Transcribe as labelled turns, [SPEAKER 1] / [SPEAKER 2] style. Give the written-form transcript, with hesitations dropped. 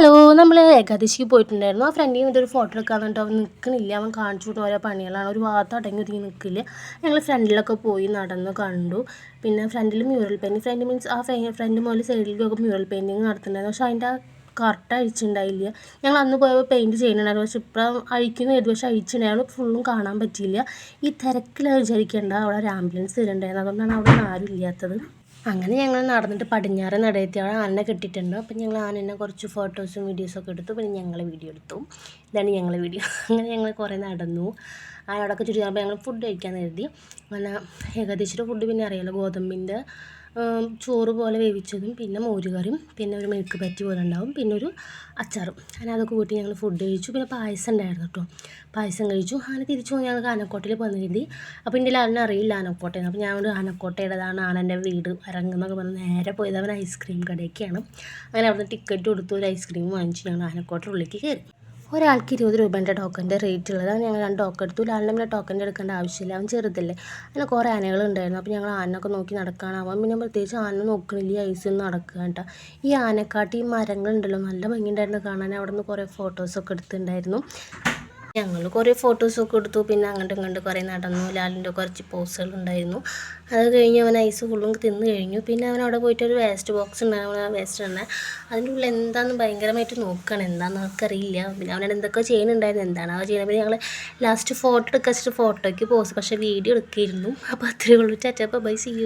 [SPEAKER 1] Hello, നമ്മൾ ഏകാദശിക്ക് പോയിട്ടുണ്ടായിരുന്നു. ആ ഫ്രണ്ടിൽ നിന്നിട്ട് ഒരു ഫോട്ടോ എടുക്കാൻ വേണ്ടിയിട്ട് അവൻ നിൽക്കണില്ല. അവൻ കാണിച്ചു കൊടുത്ത ഓരോ പണികളാണ്. ഒരു ഭാഗത്ത് അടങ്ങി ഒതുങ്ങി നിൽക്കില്ല. ഞങ്ങൾ ഫ്രണ്ടിലൊക്കെ പോയി നടന്ന് കണ്ടു. പിന്നെ ഫ്രണ്ടിൽ മ്യൂറൽ പെയിൻറ്റിങ്, ഫ്രണ്ട് മീൻസ് ആ ഫ്രണ്ട് മുതൽ സൈഡിലേക്കൊക്കെ മ്യൂറൽ പെയിൻറ്റിങ് നടത്തുന്നുണ്ടായിരുന്നു. പക്ഷേ അതിൻ്റെ കറക്റ്റ് അഴിച്ചിട്ടുണ്ടായില്ല. ഞങ്ങൾ അന്ന് പോയപ്പോൾ പെയിൻറ്റ് ചെയ്യുന്നുണ്ടായിരുന്നു. പക്ഷേ ഇപ്പം അഴിക്കുന്ന പക്ഷേ അഴിച്ചിട്ടുണ്ടായിരുന്നു. ഫുള്ളും കാണാൻ പറ്റിയില്ല. ഈ തിരക്കിൽ വിചാരിക്കേണ്ട അവിടെ ഒരു ആംബുലൻസ് വരുന്നുണ്ടായിരുന്നു. അതുകൊണ്ടാണ് അവിടെ ആരും ഇല്ലാത്തത്. അങ്ങനെ ഞങ്ങൾ നടന്നിട്ട് പടിഞ്ഞാറ് നടയെത്തി. അവിടെ ആന കെട്ടിയിട്ടുണ്ട്. അപ്പം ഞങ്ങൾ ആനേനെ കുറച്ച് ഫോട്ടോസും വീഡിയോസൊക്കെ എടുത്തു. പിന്നെ ഞങ്ങൾ വീഡിയോ എടുത്തു. ഇതാണ് ഞങ്ങളെ വീഡിയോ. അങ്ങനെ ഞങ്ങൾ കുറേ നടന്നു. ആനോടൊക്കെ ചുറ്റി അപ്പോൾ ഞങ്ങൾ ഫുഡ് കഴിക്കാൻ കരുതി. അങ്ങനെ ഏകദേശം ഫുഡ് പിന്നെ അറിയാമല്ലോ, ഗോതമ്പിൻ്റെ ചോറ് പോലെ വേവിച്ചതും പിന്നെ മോരുകറിയും പിന്നെ ഒരു മെഴുക്ക് പറ്റി പോലെ ഉണ്ടാവും, പിന്നെ ഒരു അച്ചാറും. അങ്ങനെ അതൊക്കെ കൂട്ടി ഞങ്ങൾ ഫുഡ് കഴിച്ചു. പിന്നെ പായസം ഉണ്ടായിരുന്നു കേട്ടോ. പായസം കഴിച്ചു. അങ്ങനെ തിരിച്ചു പോയി ഞങ്ങൾക്ക് ആനക്കോട്ടയിൽ വന്നു കരുതി. അപ്പോൾ എൻ്റെ ആളിനെ അറിയില്ല ആനക്കോട്ടയിൽ. അപ്പോൾ ഞാൻ ആനക്കോട്ടയുടേതാണ്, ആനൻ്റെ വീട് ഇറങ്ങുന്നൊക്കെ പറഞ്ഞ് നേരെ പോയത് അവൻ ഐസ്ക്രീം കടയൊക്കെയാണ്. അങ്ങനെ അവിടുന്ന് ടിക്കറ്റ് കൊടുത്തു, ഒരു ഐസ്ക്രീം വാങ്ങിച്ചു. ഞങ്ങൾ ആനക്കോട്ടയുടെ ഉള്ളിലേക്ക് കയറി. ഒരാൾക്ക് 20 രൂപേൻ്റെ ടോക്കൻ്റെ റേറ്റ് ഉള്ളത്. ഞങ്ങൾ 2 ടോക്കൺ എടുത്തു. ലാലിൻ്റെ പിന്നെ ടോക്കൻ്റെ എടുക്കേണ്ട ആവശ്യമില്ല, അവൻ ചെറുതല്ലേ. അങ്ങനെ കുറേ ആനകളുണ്ടായിരുന്നു. അപ്പോൾ ഞങ്ങൾ ആനയൊക്കെ നോക്കി നടക്കുകയാണ്. അവൻ പിന്നെ പ്രത്യേകിച്ച് ആന നോക്കണില്ല, ഐസിൽ നടക്കുക കേട്ടോ. ഈ ആനക്കാട്ടി ഈ മരങ്ങളുണ്ടല്ലോ, നല്ല ഭംഗിയുണ്ടായിരുന്നു കാണാൻ. അവിടെ നിന്ന് കുറേ ഫോട്ടോസൊക്കെ എടുത്തിട്ടുണ്ടായിരുന്നു. ഞങ്ങൾ കുറേ ഫോട്ടോസൊക്കെ എടുത്തു. പിന്നെ അങ്ങോട്ടും ഇങ്ങോട്ടും കുറേ നടന്നു. ലാലിൻ്റെ കുറച്ച് പോസുകളുണ്ടായിരുന്നു. അത് കഴിഞ്ഞ് അവൻ ഐസ് ഫുള്ളും തിന്ന് കഴിഞ്ഞു. പിന്നെ അവൻ അവിടെ പോയിട്ട് ഒരു വേസ്റ്റ് ബോക്സ് ഉണ്ടാകും, ആ വേസ്റ്റ് തന്നെ അതിൻ്റെ ഉള്ളിൽ എന്താണെന്ന് ഭയങ്കരമായിട്ട് നോക്കുകയാണ്. എന്താണെന്ന് അവർക്കറിയില്ല. പിന്നെ അവനോട് എന്തൊക്കെ ചെയ്യുന്നുണ്ടായിരുന്നു, എന്താണ് അവ ചെയ്യുന്നത്. പിന്നെ ഞങ്ങൾ ലാസ്റ്റ് ഫോട്ടോ എടുക്കുക വെച്ചിട്ട് ഫോട്ടോയ്ക്ക് പോസ്, പക്ഷേ വീഡിയോ എടുക്കിയിരുന്നു. അപ്പോൾ അത്രയേ ഉള്ളൂ. ചാച്ചാ ബൈ, സീ യു.